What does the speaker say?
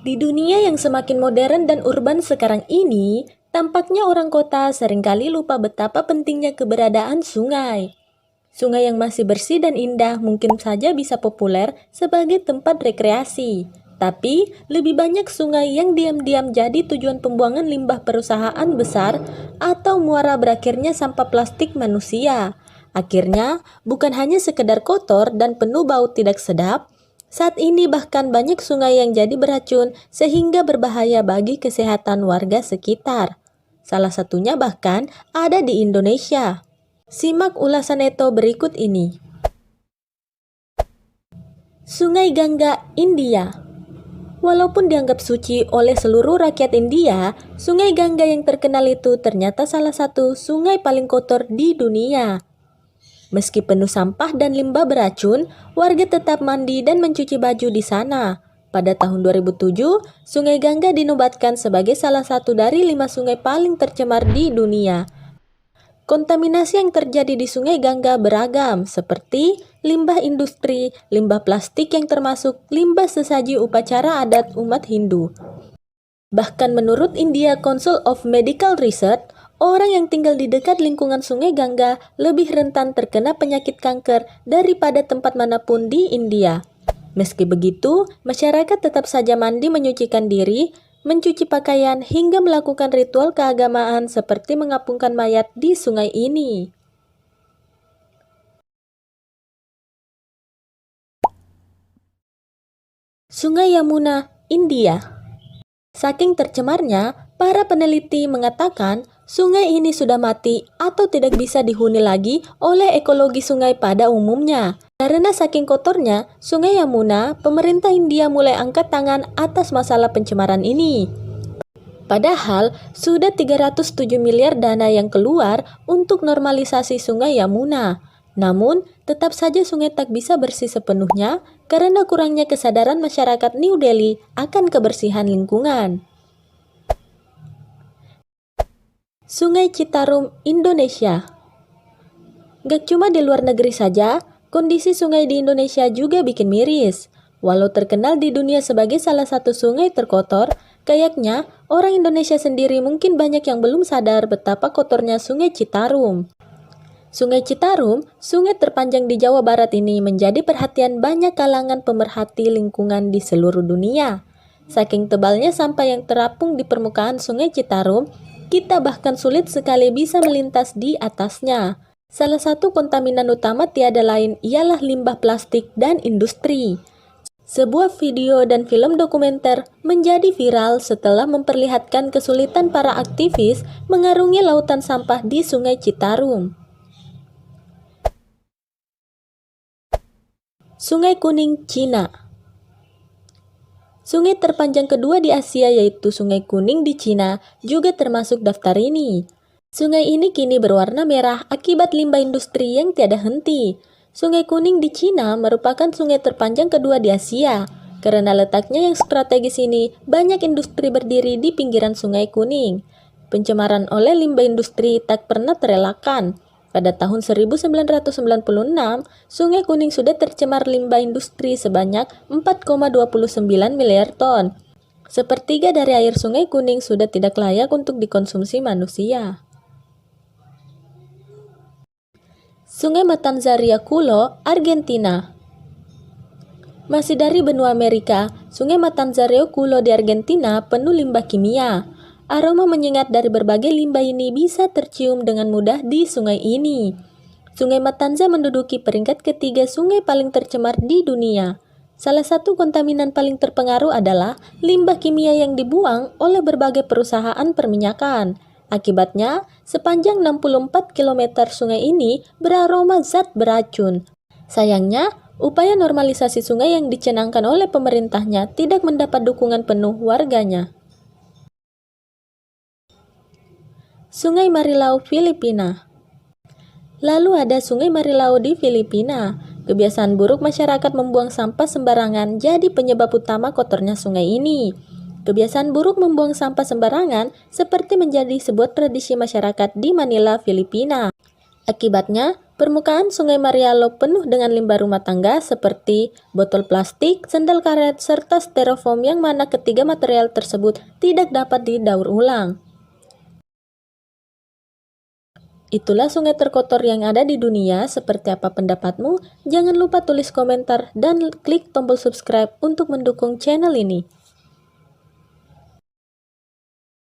Di dunia yang semakin modern dan urban sekarang ini, tampaknya orang kota seringkali lupa betapa pentingnya keberadaan sungai. Sungai yang masih bersih dan indah mungkin saja bisa populer sebagai tempat rekreasi. Tapi, lebih banyak sungai yang diam-diam jadi tujuan pembuangan limbah perusahaan besar atau muara berakhirnya sampah plastik manusia. Akhirnya, bukan hanya sekedar kotor dan penuh bau tidak sedap, saat ini bahkan banyak sungai yang jadi beracun sehingga berbahaya bagi kesehatan warga sekitar. Salah satunya bahkan ada di Indonesia. Simak ulasan Eto berikut ini. Sungai Gangga, India. Walaupun dianggap suci oleh seluruh rakyat India, Sungai Gangga yang terkenal itu ternyata salah satu sungai paling kotor di dunia. Meski penuh sampah dan limbah beracun, warga tetap mandi dan mencuci baju di sana. Pada tahun 2007, Sungai Gangga dinobatkan sebagai salah satu dari 5 sungai paling tercemar di dunia. Kontaminasi yang terjadi di Sungai Gangga beragam, seperti limbah industri, limbah plastik yang termasuk limbah sesaji upacara adat umat Hindu. Bahkan menurut India Council of Medical Research, orang yang tinggal di dekat lingkungan Sungai Gangga lebih rentan terkena penyakit kanker daripada tempat manapun di India. Meski begitu, masyarakat tetap saja mandi menyucikan diri, mencuci pakaian, hingga melakukan ritual keagamaan seperti mengapungkan mayat di sungai ini. Sungai Yamuna, India. Saking tercemarnya, para peneliti mengatakan sungai ini sudah mati atau tidak bisa dihuni lagi oleh ekologi sungai pada umumnya. Karena saking kotornya, Sungai Yamuna, pemerintah India mulai angkat tangan atas masalah pencemaran ini. Padahal, sudah 307 miliar dana yang keluar untuk normalisasi Sungai Yamuna. Namun, tetap saja sungai tak bisa bersih sepenuhnya karena kurangnya kesadaran masyarakat New Delhi akan kebersihan lingkungan. Sungai Citarum, Indonesia. Gak cuma di luar negeri saja, kondisi sungai di Indonesia juga bikin miris. Walau terkenal di dunia sebagai salah satu sungai terkotor, kayaknya orang Indonesia sendiri mungkin banyak yang belum sadar betapa kotornya Sungai Citarum. Sungai Citarum, sungai terpanjang di Jawa Barat ini menjadi perhatian banyak kalangan pemerhati lingkungan di seluruh dunia. Saking tebalnya sampah yang terapung di permukaan Sungai Citarum, kita bahkan sulit sekali bisa melintas di atasnya. Salah satu kontaminan utama tiada lain ialah limbah plastik dan industri. Sebuah video dan film dokumenter menjadi viral setelah memperlihatkan kesulitan para aktivis mengarungi lautan sampah di Sungai Citarum. Sungai Kuning, Cina. Sungai terpanjang kedua di Asia yaitu Sungai Kuning di Cina juga termasuk daftar ini. Sungai ini kini berwarna merah akibat limbah industri yang tiada henti. Sungai Kuning di Cina merupakan sungai terpanjang kedua di Asia. Karena letaknya yang strategis ini, banyak industri berdiri di pinggiran Sungai Kuning. Pencemaran oleh limbah industri tak pernah terelakkan. Pada tahun 1996, Sungai Kuning sudah tercemar limbah industri sebanyak 4,29 miliar ton. Sepertiga dari air Sungai Kuning sudah tidak layak untuk dikonsumsi manusia. Sungai Matanzariakulo, Argentina. Masih dari benua Amerika, Sungai Matanzariakulo di Argentina penuh limbah kimia. Aroma menyengat dari berbagai limbah ini bisa tercium dengan mudah di sungai ini. Sungai Matanza menduduki peringkat ketiga sungai paling tercemar di dunia. Salah satu kontaminan paling terpengaruh adalah limbah kimia yang dibuang oleh berbagai perusahaan perminyakan. Akibatnya, sepanjang 64 km sungai ini beraroma zat beracun. Sayangnya, upaya normalisasi sungai yang dicanangkan oleh pemerintahnya tidak mendapat dukungan penuh warganya. Sungai Marilao, Filipina. Lalu ada Sungai Marilao di Filipina. Kebiasaan buruk masyarakat membuang sampah sembarangan jadi penyebab utama kotornya sungai ini. Kebiasaan buruk membuang sampah sembarangan seperti menjadi sebuah tradisi masyarakat di Manila, Filipina. Akibatnya, Permukaan Sungai Marialo penuh dengan limbah rumah tangga seperti botol plastik, sendal karet, serta styrofoam yang mana ketiga material tersebut tidak dapat didaur ulang. Itulah sungai terkotor yang ada di dunia. Seperti apa pendapatmu? Jangan lupa tulis komentar dan klik tombol subscribe untuk mendukung channel ini.